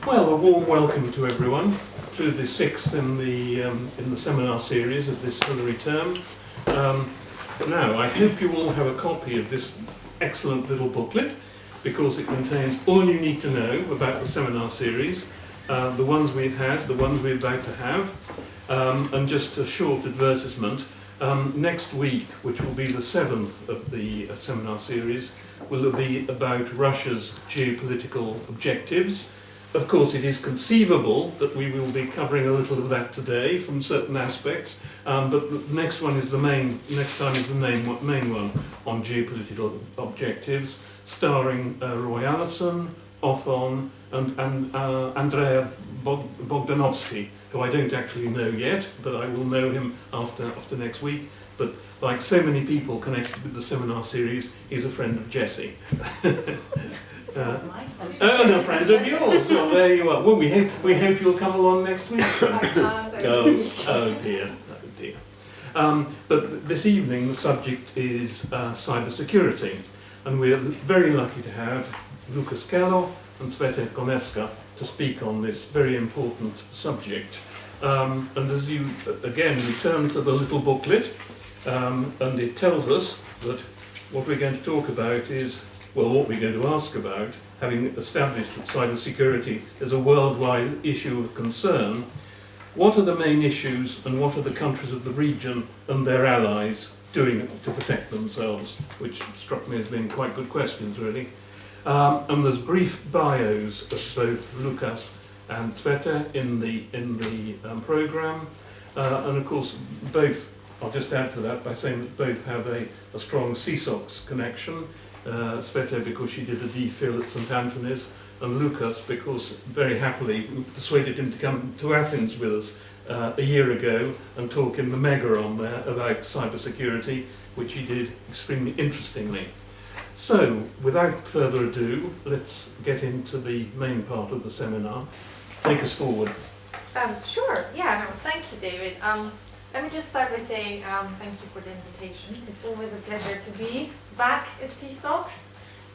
Well, a warm welcome to everyone to the sixth in the seminar series of this Hillary term. Now, I hope you all have a copy of this excellent little booklet because it contains all you need to know about the seminar series, the ones we've had, the ones we're about to have, and just a short advertisement. Next week, which will be the 7th of the seminar series, will be about Russia's geopolitical objectives. Of course, it is conceivable that we will be covering a little of that today from certain aspects, but the next one is next time is the main one on geopolitical objectives, starring Roy Allison, Othon, and Andrea Bogdanovsky, who I don't actually know yet, but I will know him after next week. But like so many people connected with the seminar series, he's a friend of Jessie. And a friend of yours. Well, there you are. Well, we hope you'll come along next week. Oh dear. But this evening the subject is cybersecurity, and we're very lucky to have Lucas Kello and Cvete Koneska to speak on this very important subject. And as you again return to the little booklet, and it tells us that what we're going to talk about is, well, what we're going to ask about, having established that cybersecurity is a worldwide issue of concern, what are the main issues and what are the countries of the region and their allies doing to protect themselves, which struck me as being quite good questions, really. And there's brief bios of both Lucas and Cvete in the programme, and of course both, I'll just add to that by saying that both have a strong CSOCs connection. Cvete because she did a DPhil at St Antony's, and Lucas because very happily we persuaded him to come to Athens with us a year ago and talk in the mega on there about cybersecurity, which he did extremely interestingly. So, without further ado, let's get into the main part of the seminar. Take us forward. Sure, yeah, no, thank you, David. Let me just start by saying thank you for the invitation. It's always a pleasure to be back at CSOCs.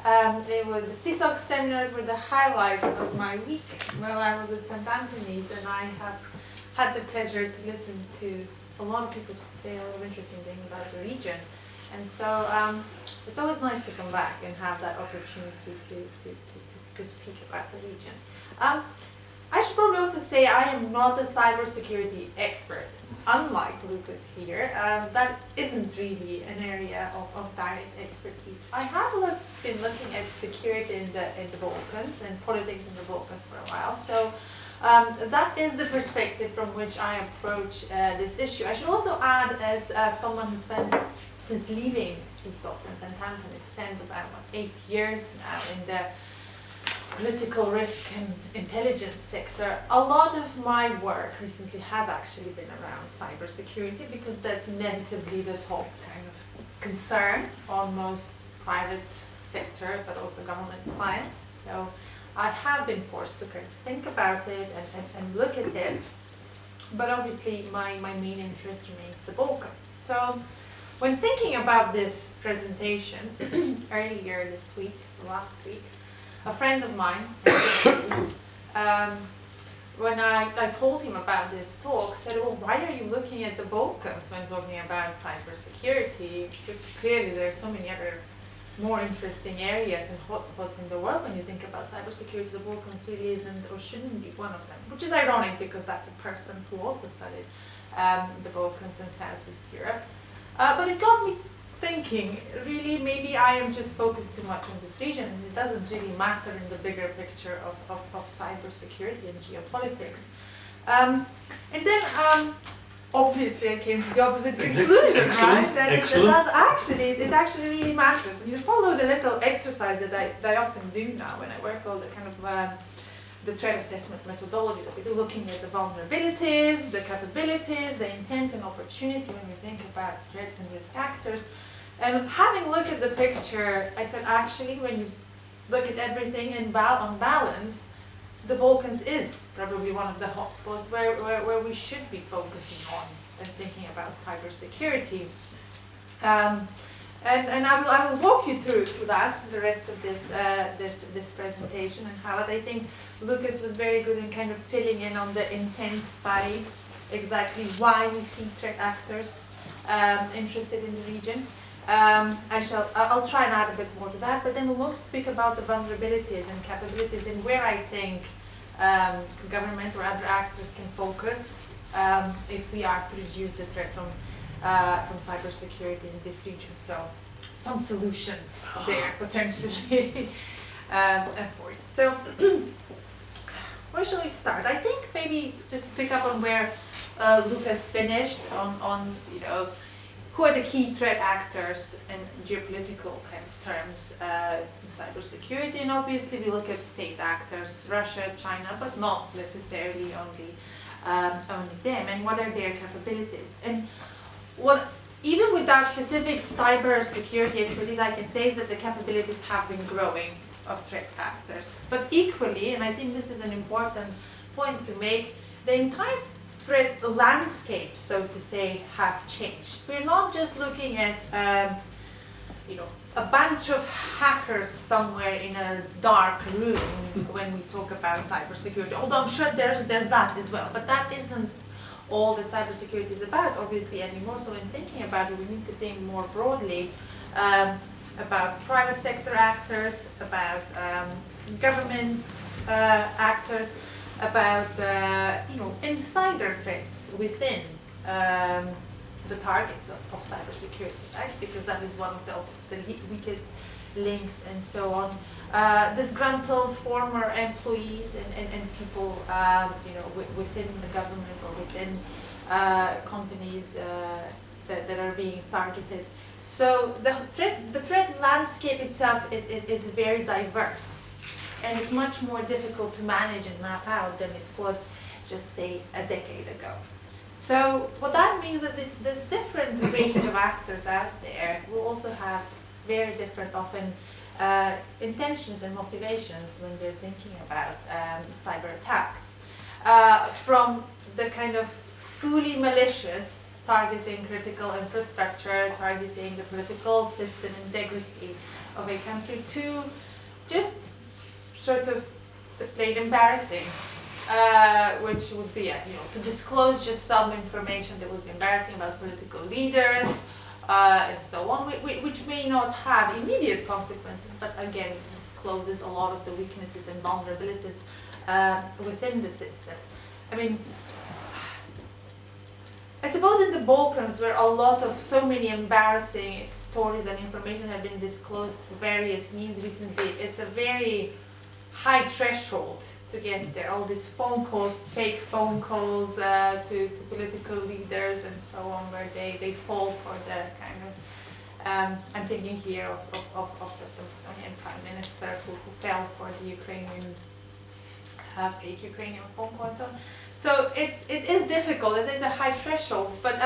The CSOCs seminars were the highlight of my week while I was at St Antony's, and I have had the pleasure to listen to a lot of people say a lot of interesting things about the region. And so it's always nice to come back and have that opportunity to speak about the region. I should probably also say I am not a cybersecurity expert, unlike Lucas here. That isn't really an area of direct expertise. I have been looking at security in the Balkans and politics in the Balkans for a while, so that is the perspective from which I approach this issue. I should also add, as someone who spent, since leaving CSOC and St Antony, spent about 8 years now in the political risk and intelligence sector, a lot of my work recently has actually been around cybersecurity because that's inevitably the top kind of concern on most private sector but also government clients. So I have been forced to kind of think about it and look at it, but obviously my main interest remains the Balkans. So when thinking about this presentation earlier this week, last week, a friend of mine, when I told him about this talk, said, well, why are you looking at the Balkans when talking about cybersecurity? Because clearly there are so many other more interesting areas and hotspots in the world when you think about cybersecurity. The Balkans really isn't or shouldn't be one of them, which is ironic because that's a person who also studied the Balkans and Southeast Europe. But it got me thinking, really, maybe I am just focused too much on this region and it doesn't really matter in the bigger picture of cybersecurity and geopolitics. And then obviously I came to the opposite conclusion, right? That it actually really matters. And you follow the little exercise that I often do now when I work on the kind of the threat assessment methodology, that we do, looking at the vulnerabilities, the capabilities, the intent and opportunity when we think about threats and risk actors. And having looked at the picture, I said actually when you look at everything on balance, the Balkans is probably one of the hotspots where we should be focusing on and thinking about cybersecurity. And I will walk you through that, the rest of this presentation, and how I think Lucas was very good in kind of filling in on the intent side, exactly why we see threat actors interested in the region. I'll try and add a bit more to that, but then we'll also speak about the vulnerabilities and capabilities and where I think government or other actors can focus if we are to reduce the threat from cybersecurity in this region. So some solutions there potentially for it. So where shall we start? I think maybe just to pick up on where Lucas finished on who are the key threat actors in geopolitical kind of terms in cybersecurity, and obviously we look at state actors, Russia, China, but not necessarily only them, and what are their capabilities. And even without specific cybersecurity expertise, I can say is that the capabilities have been growing of threat actors. But equally, and I think this is an important point to make, the entire threat landscape, so to say, has changed. We're not just looking at a bunch of hackers somewhere in a dark room when we talk about cybersecurity, although I'm sure there's that as well, but that isn't all that cybersecurity is about, obviously, anymore. So in thinking about it, we need to think more broadly about private sector actors, about government actors, about insider threats within the targets of cybersecurity, right? Because that is one of the weakest links and so on. Disgruntled former employees and people, within the government or within companies that are being targeted. So the threat landscape itself is very diverse, and it's much more difficult to manage and map out than it was just say a decade ago. So what that means is that this different range of actors out there will also have very different often intentions and motivations when they're thinking about cyber attacks. From the kind of fully malicious, targeting critical infrastructure, targeting the political system integrity of a country, to just sort of the plain embarrassing, which would be, to disclose just some information that would be embarrassing about political leaders, and so on, which may not have immediate consequences, but again, discloses a lot of the weaknesses and vulnerabilities within the system. I mean, I suppose in the Balkans, where a lot of so many embarrassing stories and information have been disclosed for various means recently, it's a very high threshold to get there. All these phone calls, fake phone calls to political leaders and so on, where they fall for the kind of, I'm thinking here of the Estonian Prime Minister who fell for the Ukrainian, fake Ukrainian phone call and so on. So it is difficult, it is a high threshold, but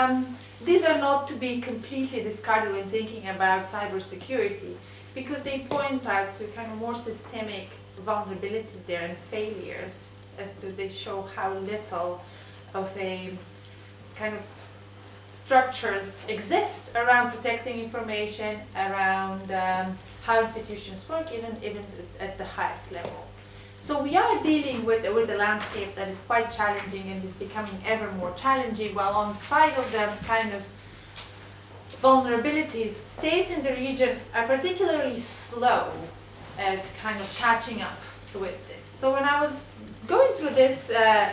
these are not to be completely discarded when thinking about cybersecurity, because they point out to kind of more systemic vulnerabilities there and failures, as to they show how little of a kind of structures exist around protecting information, around how institutions work, even at the highest level. So we are dealing with the landscape that is quite challenging and is becoming ever more challenging, while on the side of the kind of vulnerabilities, states in the region are particularly slow at kind of catching up with this. So when I was going through this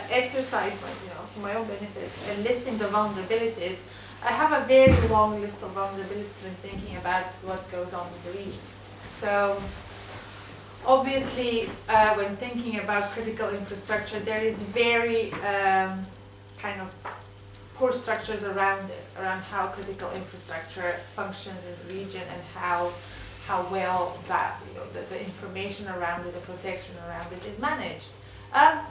exercise, for my own benefit, and listing the vulnerabilities, I have a very long list of vulnerabilities when thinking about what goes on in the region. So obviously, when thinking about critical infrastructure, there is very kind of poor structures around it, around how critical infrastructure functions in the region and how well that, the information around it, the protection around it is managed.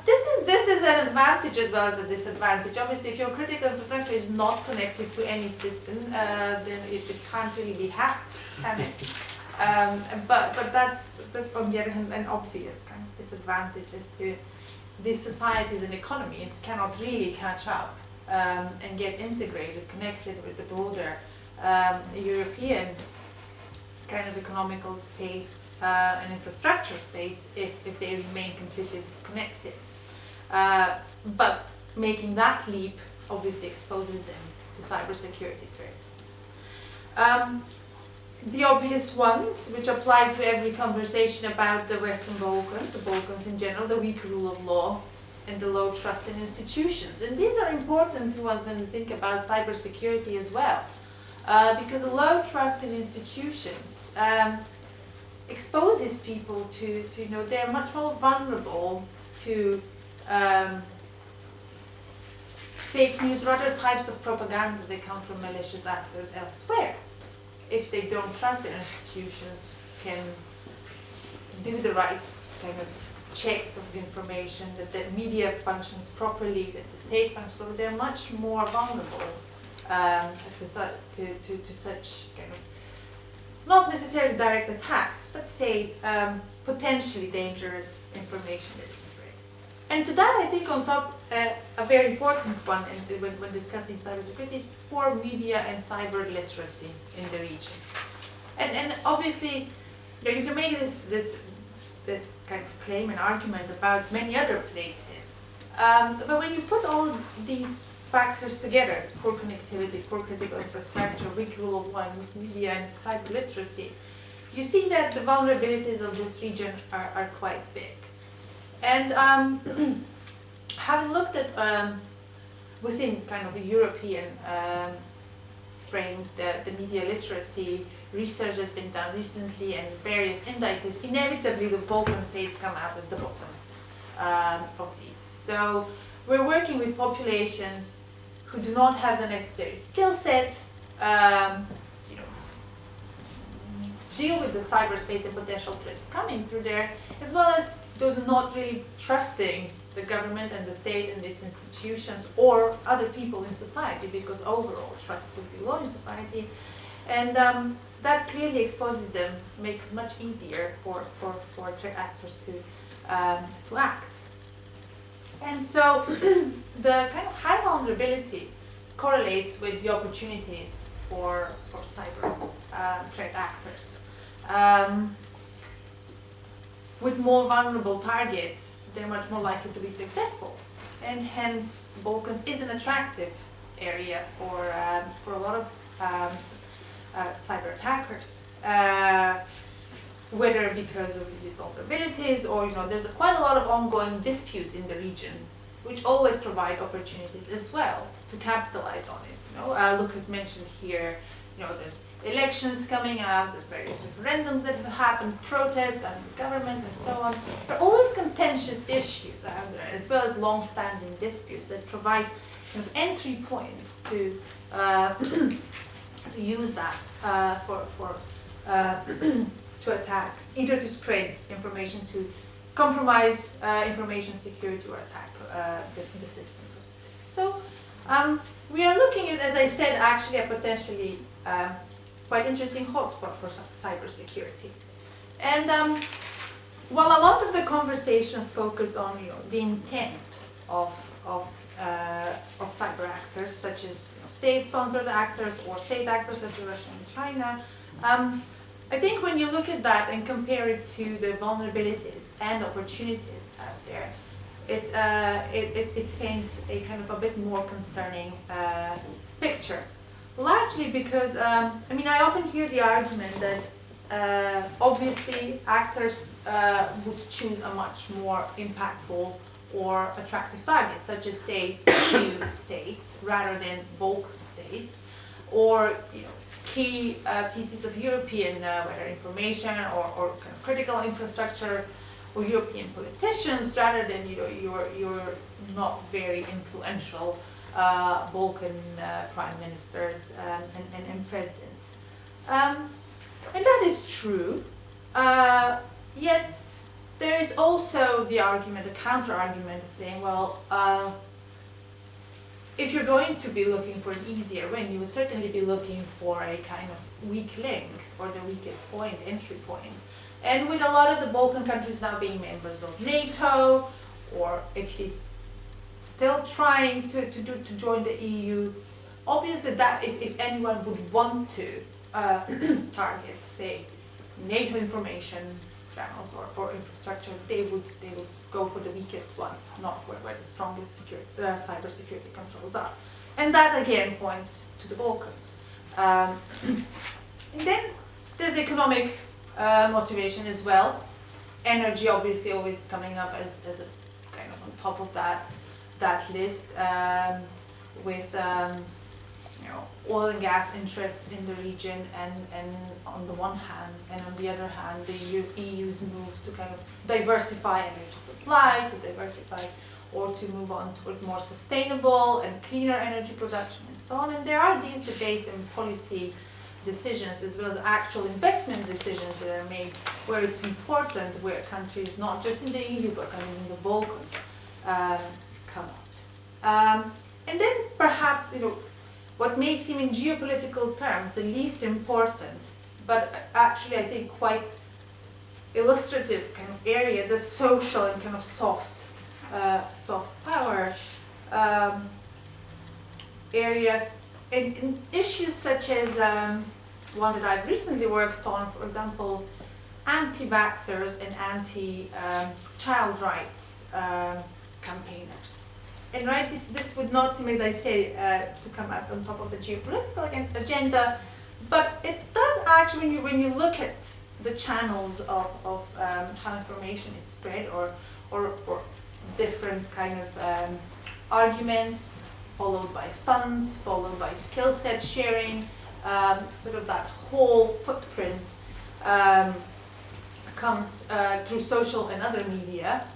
This is an advantage as well as a disadvantage. Obviously, if your critical infrastructure is not connected to any system, then it can't really be hacked, can it? But that's on the other hand an obvious kind of disadvantage, as to these societies and economies cannot really catch up and get integrated, connected with the broader European kind of economical space and infrastructure space if they remain completely disconnected. But making that leap obviously exposes them to cybersecurity threats. The obvious ones, which apply to every conversation about the Western Balkans, the Balkans in general, the weak rule of law, and the low trust in institutions. And these are important to us when we think about cybersecurity as well. Because a low trust in institutions exposes people to, they're much more vulnerable to fake news or other types of propaganda that come from malicious actors elsewhere. If they don't trust their institutions can do the right kind of checks of the information, that the media functions properly, that the state functions properly, they're much more vulnerable to such kind of, not necessarily direct attacks, but say potentially dangerous information that is spread. And to that, I think on top, a very important one when discussing cybersecurity is poor media and cyber literacy in the region. And obviously, you can make this kind of claim and argument about many other places. But when you put all these factors together, poor connectivity, poor critical infrastructure, weak rule of law, media and cyber literacy, you see that the vulnerabilities of this region are quite big. And having looked at within kind of a European frames, the media literacy research has been done recently and various indices, inevitably the Balkan states come out at the bottom of these. So we're working with populations who do not have the necessary skill set, deal with the cyberspace and potential threats coming through there, as well as those who are not really trusting the government and the state and its institutions or other people in society, because overall trust would be low in society. And that clearly exposes them, makes it much easier for threat actors to act. And so the kind of high vulnerability correlates with the opportunities for cyber threat actors. With more vulnerable targets, they're much more likely to be successful. And hence, Balkans is an attractive area for a lot of cyber attackers. Whether because of these vulnerabilities or, there's quite a lot of ongoing disputes in the region, which always provide opportunities as well to capitalize on it. Lucas mentioned here, there's elections coming up, there's various referendums that have happened, protests under the government and so on. There are always contentious issues out there, as well as long-standing disputes that provide kind of entry points to use that to attack, either to spread information, to compromise information security, or attack the systems of the state. So we are looking at, as I said, actually a potentially quite interesting hotspot for cybersecurity. And while a lot of the conversations focus on the intent of cyber actors, such as state-sponsored actors or state actors such as Russia and China, I think when you look at that and compare it to the vulnerabilities and opportunities out there, it paints a kind of a bit more concerning picture. Largely because, I often hear the argument that obviously actors would choose a much more impactful or attractive targets, such as, say, EU states rather than Balkan states, or key pieces of European, whether information or kind of critical infrastructure, or European politicians rather than your not very influential Balkan prime ministers and presidents. And that is true, yet there is also the argument, the counter-argument of saying, well, if you're going to be looking for an easier win, you would certainly be looking for a kind of weak link, or the weakest point, entry point. And with a lot of the Balkan countries now being members of NATO, or at least still trying to join the EU, obviously that if anyone would want to target, say, NATO information channels or infrastructure, they would go for the weakest one, not where the strongest cybersecurity controls are. And that again points to the Balkans. And then there's economic motivation as well. Energy obviously always coming up as a kind of on top of that list, with oil and gas interests in the region, and on the one hand, and on the other hand, the EU's move to kind of diversify energy supply, to diversify or to move on toward more sustainable and cleaner energy production and so on. And there are these debates and policy decisions as well as actual investment decisions that are made where it's important where countries, not just in the EU, but countries in the Balkans, come out. And then perhaps, what may seem in geopolitical terms the least important, but actually I think quite illustrative kind of area, the social and kind of soft power areas, in issues such as one that I've recently worked on, for example, anti-vaxxers and anti-child rights campaigners. And this would not seem, as I say, to come up on top of the geopolitical agenda, but it does actually, when you look at the channels of how information is spread, or different kind of arguments, followed by funds, followed by skill set sharing, sort of that whole footprint comes through social and other media.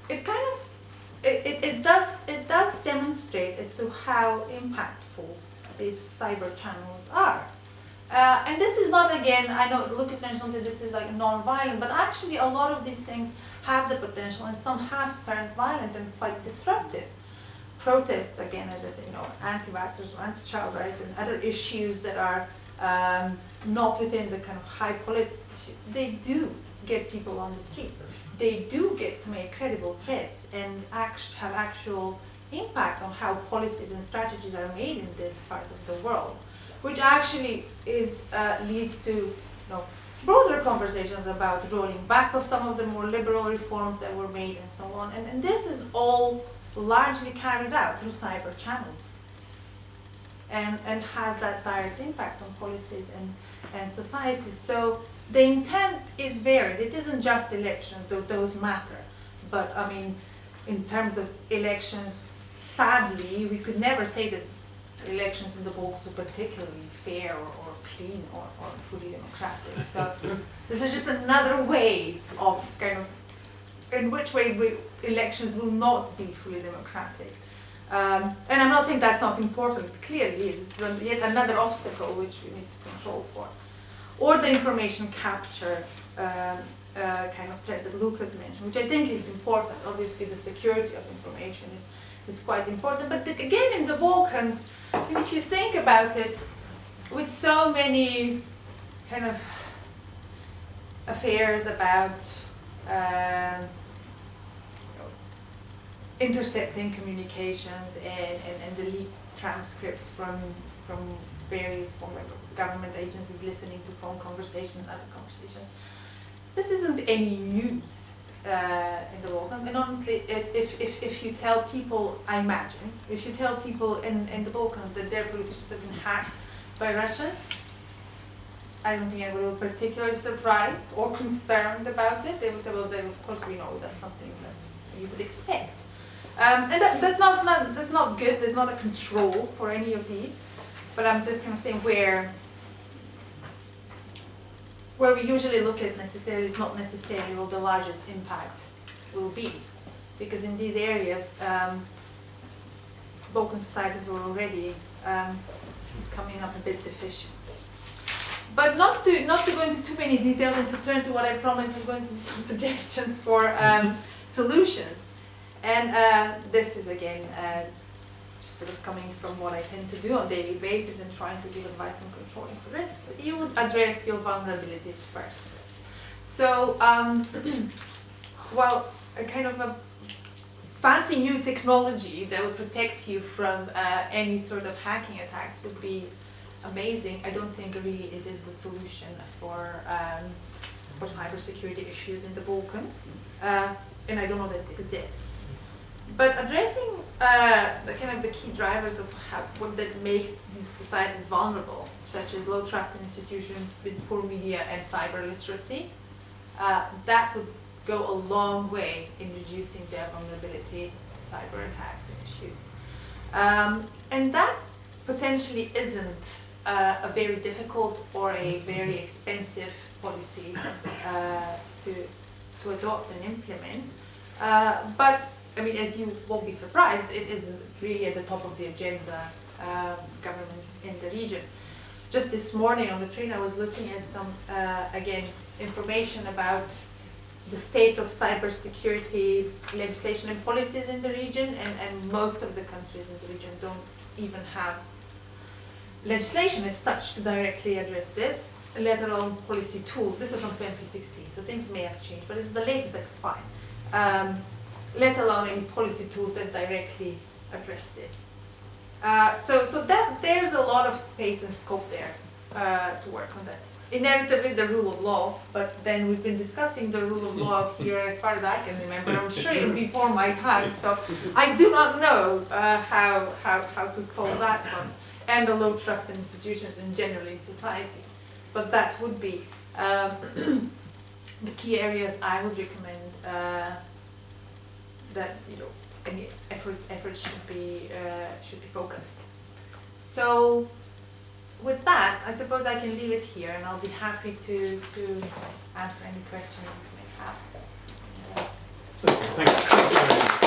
It does demonstrate as to how impactful these cyber channels are. And this is not, again, I know Lucas mentioned something, this is like non-violent, but actually a lot of these things have the potential, and some have turned violent and quite disruptive. Protests, again, as I say, anti-vaxxers, anti-child rights, and other issues that are not within the kind of high politics, they do get people on the streets. They do get to make credible threats and have actual impact on how policies and strategies are made in this part of the world, which actually leads to broader conversations about rolling back of some of the more liberal reforms that were made and so on. And this is all largely carried out through cyber channels, and has that direct impact on policies and societies. So the intent is varied. It isn't just elections, though those matter. But I mean, in terms of elections, sadly, we could never say that elections in the Balkans were particularly fair or clean or fully democratic. So this is just another way of kind of in which way elections will not be fully democratic. And I'm not saying that's not important. Clearly, it's yet another obstacle which we need to control for. Or the information capture kind of threat that Lucas mentioned, which I think is important. Obviously, the security of information is quite important. But again, in the Balkans, if you think about it, with so many kind of affairs about intercepting communications and the leaked transcripts from various former government agencies listening to phone conversations and other conversations. This isn't any news in the Balkans. And honestly, if you tell people, I imagine, if you tell people in the Balkans that their politicians have been hacked by Russians, I don't think anyone will be particularly surprised or concerned about it. They would say, well, then of course we know that's something that you would expect. And that's not good. There's not a control for any of these. But I'm just kind of saying where we usually look at necessarily is not necessarily what the largest impact will be, because in these areas, Balkan societies were already coming up a bit deficient. But not to go into too many details and to turn to what I promised was going to be some suggestions for solutions. And this is again just sort of coming from what I tend to do on a daily basis and trying to give advice on controlling for risks. You would address your vulnerabilities first. So, well, a kind of a fancy new technology that would protect you from any sort of hacking attacks would be amazing, I don't think really it is the solution for cybersecurity issues in the Balkans, and I don't know that it exists. But addressing the kind of the key drivers of what that make these societies vulnerable, such as low trust in institutions with poor media and cyber literacy, that would go a long way in reducing their vulnerability to cyber attacks and issues. And that potentially isn't a very difficult or a very expensive policy to adopt and implement. But I mean, as you won't be surprised, it isn't really at the top of the agenda, governments in the region. Just this morning on the train, I was looking at some, again, information about the state of cybersecurity legislation and policies in the region, and most of the countries in the region don't even have legislation as such to directly address this, let alone policy tools. This is from 2016, so things may have changed, but it's the latest I could find. Let alone any policy tools that directly address this. So that there's a lot of space and scope there to work on that. Inevitably the rule of law, but then we've been discussing the rule of law here as far as I can remember, I'm sure even before my time, so I do not know how to solve that one, and the low trust in institutions in general in society. But that would be the key areas I would recommend that any efforts should be focused. So with that, I suppose I can leave it here, and I'll be happy to answer any questions you may have. Thank you very much.